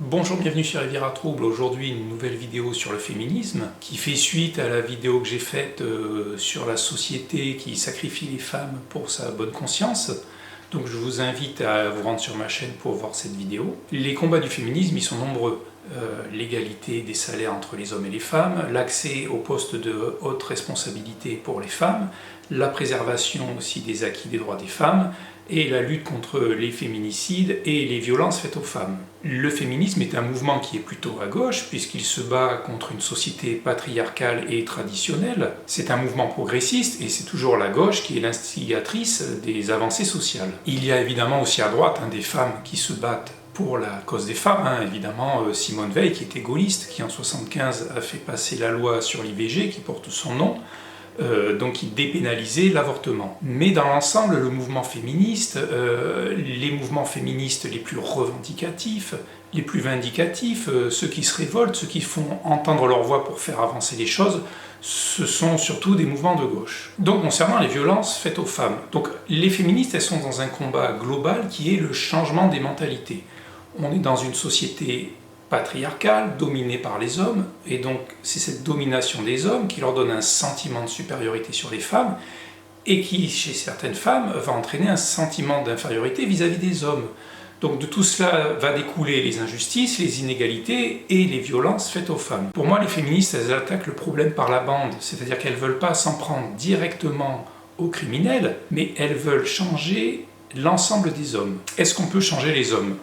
Bonjour, bienvenue sur Riviera Trouble. Aujourd'hui, une nouvelle vidéo sur le féminisme qui fait suite à la vidéo que j'ai faite sur la société qui sacrifie les femmes pour sa bonne conscience. Donc je vous invite à vous rendre sur ma chaîne pour voir cette vidéo. Les combats du féminisme, ils sont nombreux. L'égalité des salaires entre les hommes et les femmes, l'accès aux postes de haute responsabilité pour les femmes, la préservation aussi des acquis des droits des femmes, et la lutte contre les féminicides et les violences faites aux femmes. Le féminisme est un mouvement qui est plutôt à gauche, puisqu'il se bat contre une société patriarcale et traditionnelle. C'est un mouvement progressiste, et c'est toujours la gauche qui est l'instigatrice des avancées sociales. Il y a évidemment aussi à droite des femmes qui se battent pour la cause des femmes, évidemment Simone Veil qui était gaulliste, qui en 1975 a fait passer la loi sur l'IVG qui porte son nom, donc qui dépénalisait l'avortement. Mais dans l'ensemble, le mouvement féministe, les mouvements féministes les plus revendicatifs, les plus vindicatifs, ceux qui se révoltent, ceux qui font entendre leur voix pour faire avancer les choses, ce sont surtout des mouvements de gauche. Donc concernant les violences faites aux femmes, donc les féministes, elles sont dans un combat global qui est le changement des mentalités. On est dans une société patriarcale, dominée par les hommes, et donc c'est cette domination des hommes qui leur donne un sentiment de supériorité sur les femmes, et qui, chez certaines femmes, va entraîner un sentiment d'infériorité vis-à-vis des hommes. Donc de tout cela va découler les injustices, les inégalités et les violences faites aux femmes. Pour moi, les féministes, elles attaquent le problème par la bande, c'est-à-dire qu'elles ne veulent pas s'en prendre directement aux criminels, mais elles veulent changer l'ensemble des hommes. Est-ce qu'on peut changer les hommes ?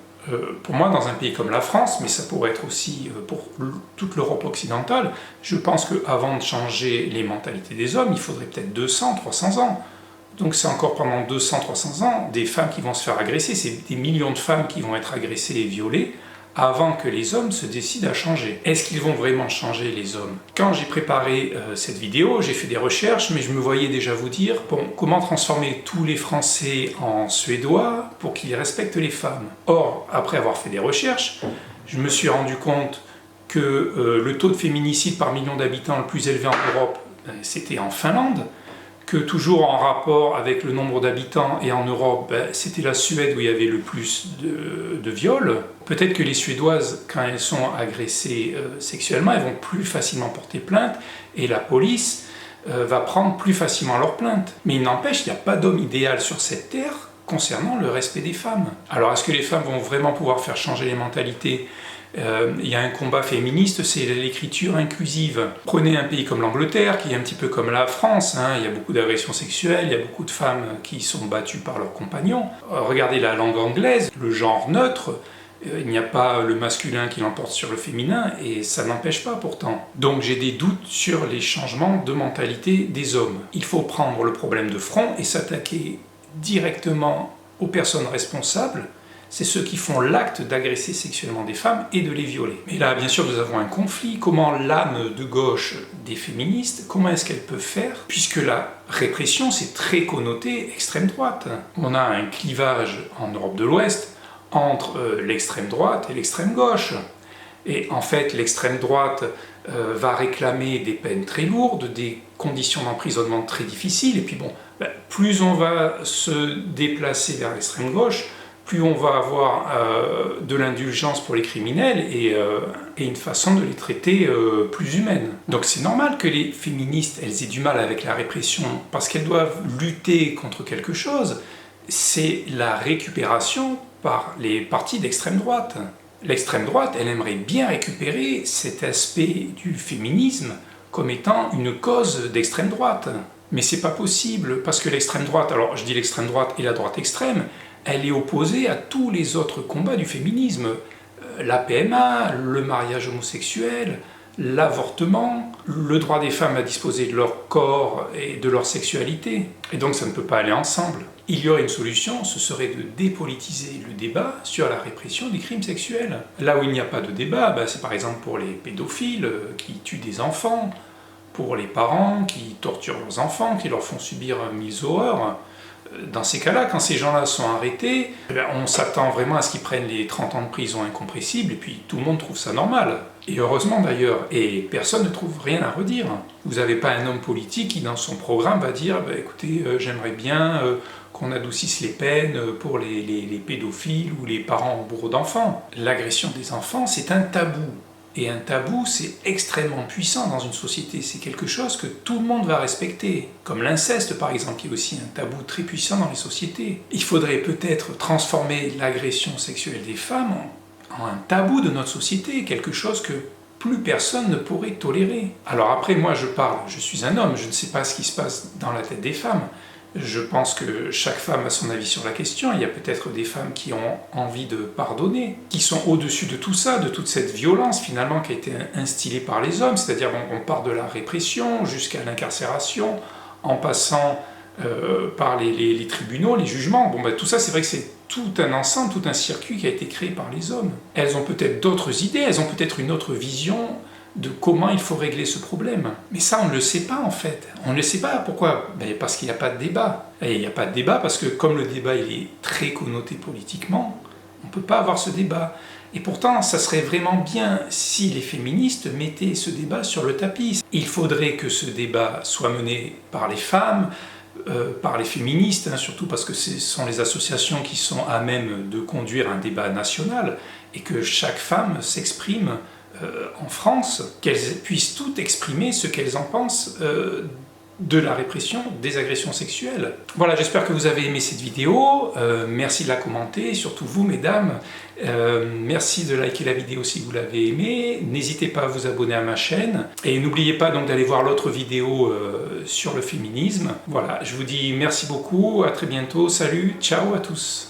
Pour moi, dans un pays comme la France, mais ça pourrait être aussi pour toute l'Europe occidentale, je pense qu'avant de changer les mentalités des hommes, il faudrait peut-être 200, 300 ans. Donc c'est encore pendant 200, 300 ans des femmes qui vont se faire agresser, c'est des millions de femmes qui vont être agressées et violées avant que les hommes se décident à changer. Est-ce qu'ils vont vraiment changer, les hommes? Quand j'ai préparé cette vidéo, j'ai fait des recherches, mais je me voyais déjà vous dire, comment transformer tous les Français en Suédois pour qu'ils respectent les femmes? Or, après avoir fait des recherches, je me suis rendu compte que le taux de féminicide par million d'habitants le plus élevé en Europe, c'était en Finlande, que toujours en rapport avec le nombre d'habitants et en Europe, c'était la Suède où il y avait le plus de viols. Peut-être que les Suédoises, quand elles sont agressées sexuellement, elles vont plus facilement porter plainte et la police va prendre plus facilement leurs plaintes. Mais il n'empêche qu'il n'y a pas d'homme idéal sur cette terre concernant le respect des femmes. Alors est-ce que les femmes vont vraiment pouvoir faire changer les mentalités ? Il y a un combat féministe, c'est l'écriture inclusive. Prenez un pays comme l'Angleterre, qui est un petit peu comme la France, il y a beaucoup d'agressions sexuelles, il y a beaucoup de femmes qui sont battues par leurs compagnons. Regardez la langue anglaise, le genre neutre, il n'y a pas le masculin qui l'emporte sur le féminin, et ça n'empêche pas pourtant. Donc j'ai des doutes sur les changements de mentalité des hommes. Il faut prendre le problème de front et s'attaquer directement aux personnes responsables. C'est ceux qui font l'acte d'agresser sexuellement des femmes et de les violer. Mais là, bien sûr, nous avons un conflit. Comment l'âme de gauche des féministes, comment est-ce qu'elle peut faire? Puisque la répression, c'est très connoté extrême droite. On a un clivage en Europe de l'Ouest entre l'extrême droite et l'extrême gauche. Et en fait, l'extrême droite va réclamer des peines très lourdes, des conditions d'emprisonnement très difficiles, et puis plus on va se déplacer vers l'extrême gauche, plus on va avoir de l'indulgence pour les criminels et une façon de les traiter plus humaine. Donc c'est normal que les féministes, elles aient du mal avec la répression, parce qu'elles doivent lutter contre quelque chose, c'est la récupération par les partis d'extrême droite. L'extrême droite, elle aimerait bien récupérer cet aspect du féminisme comme étant une cause d'extrême droite. Mais c'est pas possible, parce que l'extrême droite, alors je dis l'extrême droite et la droite extrême, elle est opposée à tous les autres combats du féminisme. La PMA, le mariage homosexuel, l'avortement, le droit des femmes à disposer de leur corps et de leur sexualité. Et donc ça ne peut pas aller ensemble. Il y aurait une solution, ce serait de dépolitiser le débat sur la répression des crimes sexuels. Là où il n'y a pas de débat, c'est par exemple pour les pédophiles qui tuent des enfants, pour les parents qui torturent leurs enfants, qui leur font subir mille horreurs. Dans ces cas-là, quand ces gens-là sont arrêtés, on s'attend vraiment à ce qu'ils prennent les 30 ans de prison incompressibles, et puis tout le monde trouve ça normal. Et heureusement d'ailleurs, et personne ne trouve rien à redire. Vous n'avez pas un homme politique qui dans son programme va dire « écoutez, j'aimerais bien qu'on adoucisse les peines pour les pédophiles ou les parents bourreaux d'enfants. L'agression des enfants, c'est un tabou. Et un tabou, c'est extrêmement puissant dans une société. C'est quelque chose que tout le monde va respecter. Comme l'inceste, par exemple, qui est aussi un tabou très puissant dans les sociétés. Il faudrait peut-être transformer l'agression sexuelle des femmes en un tabou de notre société, quelque chose que plus personne ne pourrait tolérer. Alors après, moi je parle, je suis un homme, je ne sais pas ce qui se passe dans la tête des femmes. Je pense que chaque femme a son avis sur la question. Il y a peut-être des femmes qui ont envie de pardonner, qui sont au-dessus de tout ça, de toute cette violence finalement qui a été instillée par les hommes. C'est-à-dire on part de la répression jusqu'à l'incarcération, en passant par les tribunaux, les jugements. Tout ça, c'est vrai que c'est tout un ensemble, tout un circuit qui a été créé par les hommes. Elles ont peut-être d'autres idées, elles ont peut-être une autre vision de comment il faut régler ce problème. Mais ça, on ne le sait pas en fait. On ne le sait pas. Pourquoi? Parce qu'il n'y a pas de débat. Et il n'y a pas de débat parce que comme le débat il est très connoté politiquement, on ne peut pas avoir ce débat. Et pourtant, ça serait vraiment bien si les féministes mettaient ce débat sur le tapis. Il faudrait que ce débat soit mené par les femmes, par les féministes, surtout parce que ce sont les associations qui sont à même de conduire un débat national, et que chaque femme s'exprime en France, qu'elles puissent toutes exprimer ce qu'elles en pensent de la répression des agressions sexuelles. Voilà, j'espère que vous avez aimé cette vidéo, merci de la commenter, surtout vous mesdames, merci de liker la vidéo si vous l'avez aimée, n'hésitez pas à vous abonner à ma chaîne, et n'oubliez pas donc d'aller voir l'autre vidéo sur le féminisme. Voilà, je vous dis merci beaucoup, à très bientôt, salut, ciao à tous.